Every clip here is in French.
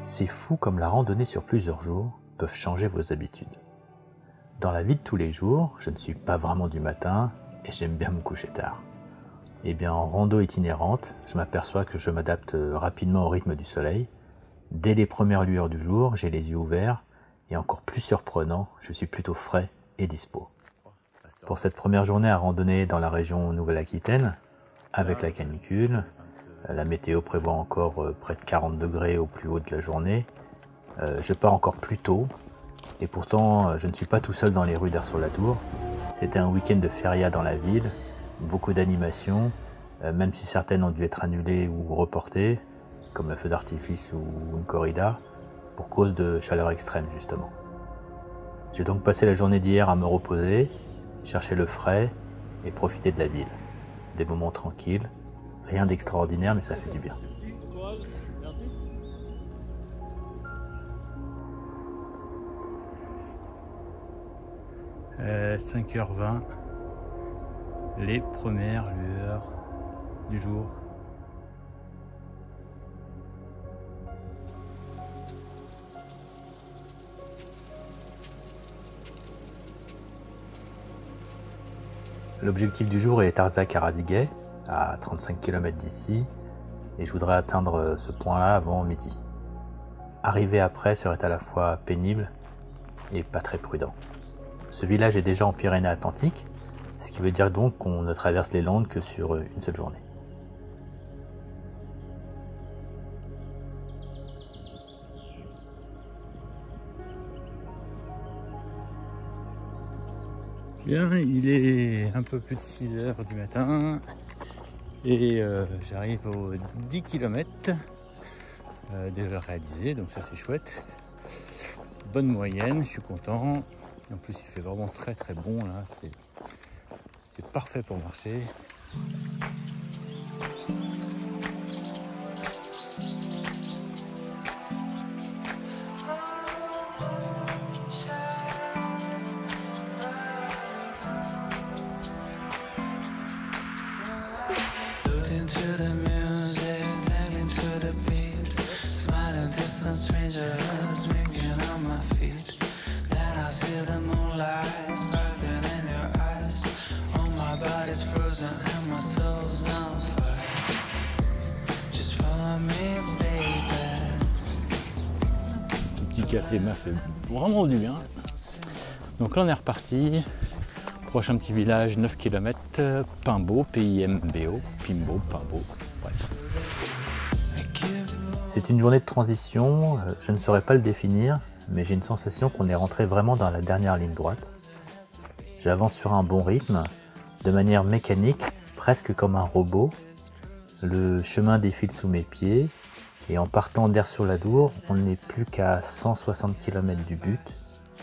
C'est fou comme la randonnée sur plusieurs jours peuvent changer vos habitudes. Dans la vie de tous les jours, je ne suis pas vraiment du matin et j'aime bien me coucher tard. Et bien en rando itinérante, je m'aperçois que je m'adapte rapidement au rythme du soleil. Dès les premières lueurs du jour, j'ai les yeux ouverts et encore plus surprenant, je suis plutôt frais et dispo. Pour cette première journée à randonner dans la région Nouvelle-Aquitaine, avec la canicule, la météo prévoit encore près de 40 degrés au plus haut de la journée. Je pars encore plus tôt et pourtant je ne suis pas tout seul dans les rues d'Ars-sur-la-Tour. C'était un week-end de feria dans la ville, beaucoup d'animations, même si certaines ont dû être annulées ou reportées, comme le feu d'artifice ou une corrida, pour cause de chaleur extrême justement. J'ai donc passé la journée d'hier à me reposer, chercher le frais et profiter de la ville. Des moments tranquilles, rien d'extraordinaire mais ça fait du bien. Euh, 5h20, les premières lueurs du jour. L'objectif du jour est Arzac à Radiguet, à 35 km d'ici, et je voudrais atteindre ce point-là avant midi. Arriver après serait à la fois pénible et pas très prudent. Ce village est déjà en Pyrénées-Atlantiques, ce qui veut dire donc qu'on ne traverse les Landes que sur une seule journée. Bien, il est un peu plus de 6h du matin et j'arrive aux 10 km déjà réalisés, donc ça c'est chouette. Bonne moyenne, je suis content. En plus il fait vraiment très très bon là, c'est parfait pour marcher. Le petit café m'a fait vraiment du bien. Donc là on est reparti. Prochain petit village, 9 km, Pimbaud, P-I-M-B-O, Pimbaud, Pimbaud, bref. C'est une journée de transition, je ne saurais pas le définir, mais j'ai une sensation qu'on est rentré vraiment dans la dernière ligne droite. J'avance sur un bon rythme, de manière mécanique, presque comme un robot. Le chemin défile sous mes pieds, et en partant d'Ars-sur-la-Tour, on n'est plus qu'à 160 km du but,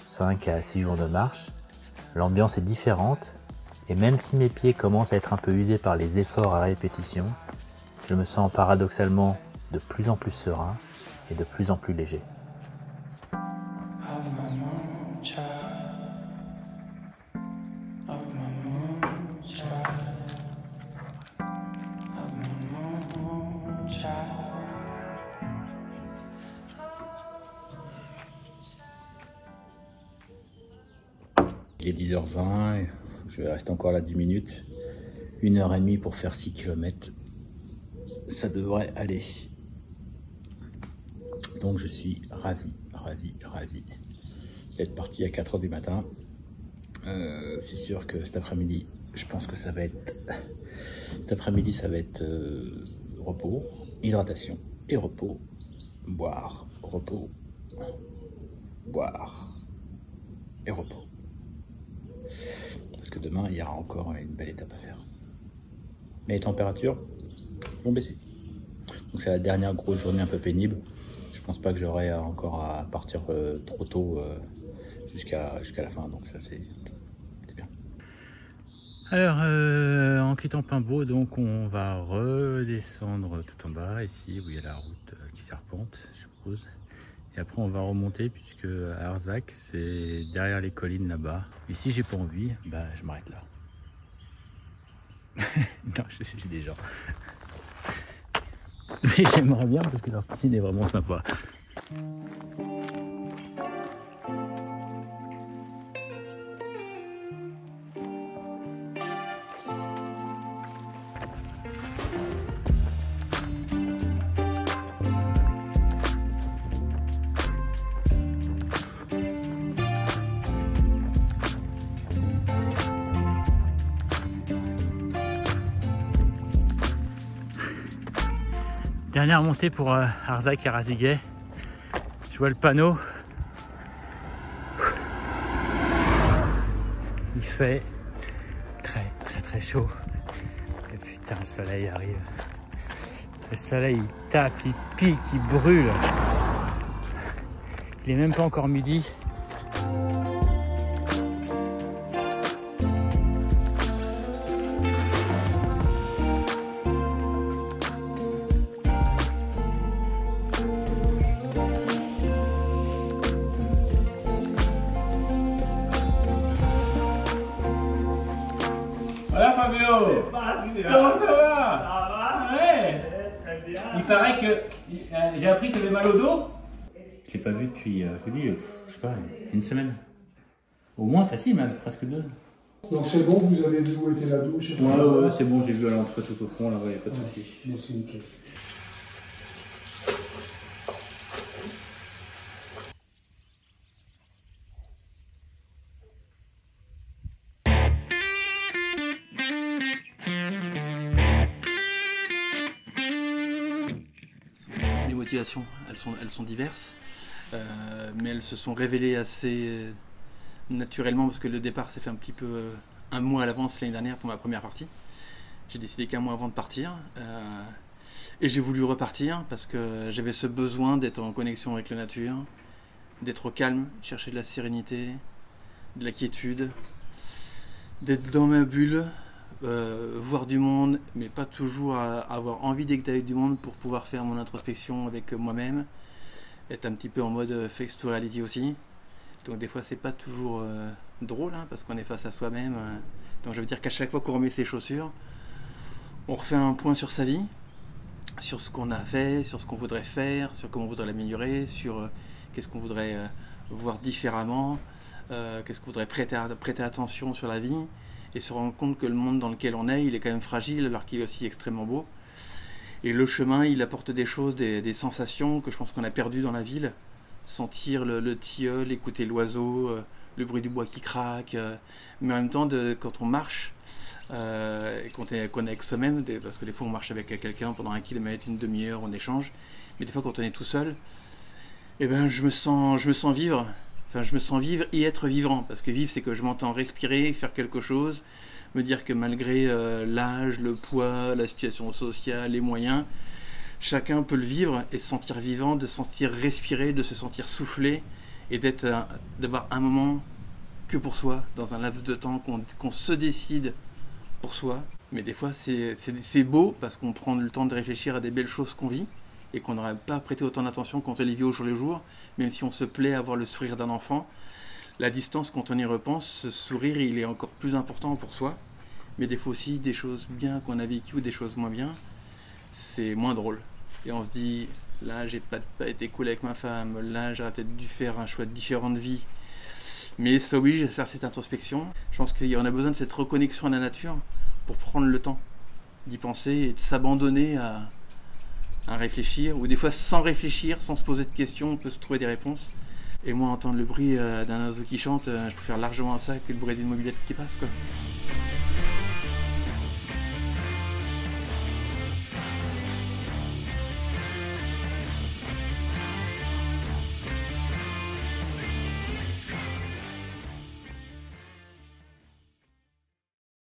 5 à 6 jours de marche. L'ambiance est différente, et même si mes pieds commencent à être un peu usés par les efforts à répétition, je me sens paradoxalement de plus en plus serein et de plus en plus léger. Il est 10h20, je vais rester encore là 10 minutes, 1h30 pour faire 6 km, ça devrait aller. Donc je suis ravi d'être parti à 4h du matin. C'est sûr que cet après-midi, je pense que ça va être... Cet après-midi, ça va être repos, hydratation et repos, boire, repos, boire et repos. Parce que demain, il y aura encore une belle étape à faire. Mais les températures vont baisser. Donc c'est la dernière grosse journée un peu pénible. Je pense pas que j'aurai encore à partir trop tôt jusqu'à la fin. Donc ça c'est bien. Alors en quittant Pimbaud, donc on va redescendre tout en bas ici où il y a la route qui serpente, je suppose. Et après on va remonter puisque à Arzac c'est derrière les collines là-bas. Et si j'ai pas envie, bah je m'arrête là. Non, j'ai des gens. Mais j'aimerais bien parce que leur piscine est vraiment sympa. Dernière montée pour Arzac et Raziguet. Je vois le panneau. Il fait très chaud. Et putain, le soleil arrive. Le soleil il tape, il pique, il brûle. Il est même pas encore midi. Voilà Fabio, comment ça va? Ouais. Très bien. Il paraît que j'ai appris que tu avais mal au dos. Je l'ai pas vu depuis, je vous dis, je sais pas, une semaine. Au moins facile même, presque 2. Donc c'est bon, vous avez vu où était la douche et tout. Ouais, c'est bon, j'ai vu à l'entrée tout au fond, là, il n'y a pas de soucis. Bon, c'est nickel. Les motivations, elles sont diverses, mais elles se sont révélées assez naturellement parce que le départ s'est fait un petit peu un mois à l'avance l'année dernière pour ma première partie. J'ai décidé qu'un mois avant de partir et j'ai voulu repartir parce que j'avais ce besoin d'être en connexion avec la nature, d'être au calme, chercher de la sérénité, de la quiétude, d'être dans ma bulle. Voir du monde, mais pas toujours avoir envie d'être avec du monde pour pouvoir faire mon introspection avec moi-même, être un petit peu en mode face to reality aussi. Donc des fois c'est pas toujours drôle hein, parce qu'on est face à soi-même. Donc je veux dire qu'à chaque fois qu'on remet ses chaussures, on refait un point sur sa vie, sur ce qu'on a fait, sur ce qu'on voudrait faire, sur comment on voudrait l'améliorer, sur qu'est-ce qu'on voudrait voir différemment, qu'est-ce qu'on voudrait prêter attention sur la vie. Et se rendre compte que le monde dans lequel on est, il est quand même fragile alors qu'il est aussi extrêmement beau. Et le chemin, il apporte des choses, des sensations que je pense qu'on a perdues dans la ville. Sentir le tilleul, écouter l'oiseau, le bruit du bois qui craque. Mais en même temps, quand on marche, et qu'on est avec soi-même, parce que des fois on marche avec quelqu'un pendant 1 kilomètre, une demi-heure, on échange. Mais des fois quand on est tout seul, eh ben, je me sens vivre. Enfin, je me sens vivre et être vivant, parce que vivre, c'est que je m'entends respirer, faire quelque chose, me dire que malgré l'âge, le poids, la situation sociale, les moyens, chacun peut le vivre et se sentir vivant, de se sentir respirer, de se sentir souffler et d'avoir un moment que pour soi, dans un laps de temps qu'on se décide pour soi. Mais des fois, c'est beau parce qu'on prend le temps de réfléchir à des belles choses qu'on vit et qu'on n'aurait pas prêté autant d'attention quand on les vit au jour le jour, même si on se plaît à avoir le sourire d'un enfant. La distance, quand on y repense, ce sourire, il est encore plus important pour soi. Mais des fois aussi, des choses bien qu'on a vécues ou des choses moins bien, c'est moins drôle. Et on se dit, là, j'ai pas été cool avec ma femme, là, j'aurais peut-être dû faire un choix différent de vie. Mais ça oblige à faire cette introspection. Je pense qu'on a besoin de cette reconnexion à la nature pour prendre le temps d'y penser et de s'abandonner à réfléchir, ou des fois sans réfléchir, sans se poser de questions, on peut se trouver des réponses. Et moi, entendre le bruit d'un oiseau qui chante, je préfère largement ça que le bruit d'une mobilette qui passe, quoi.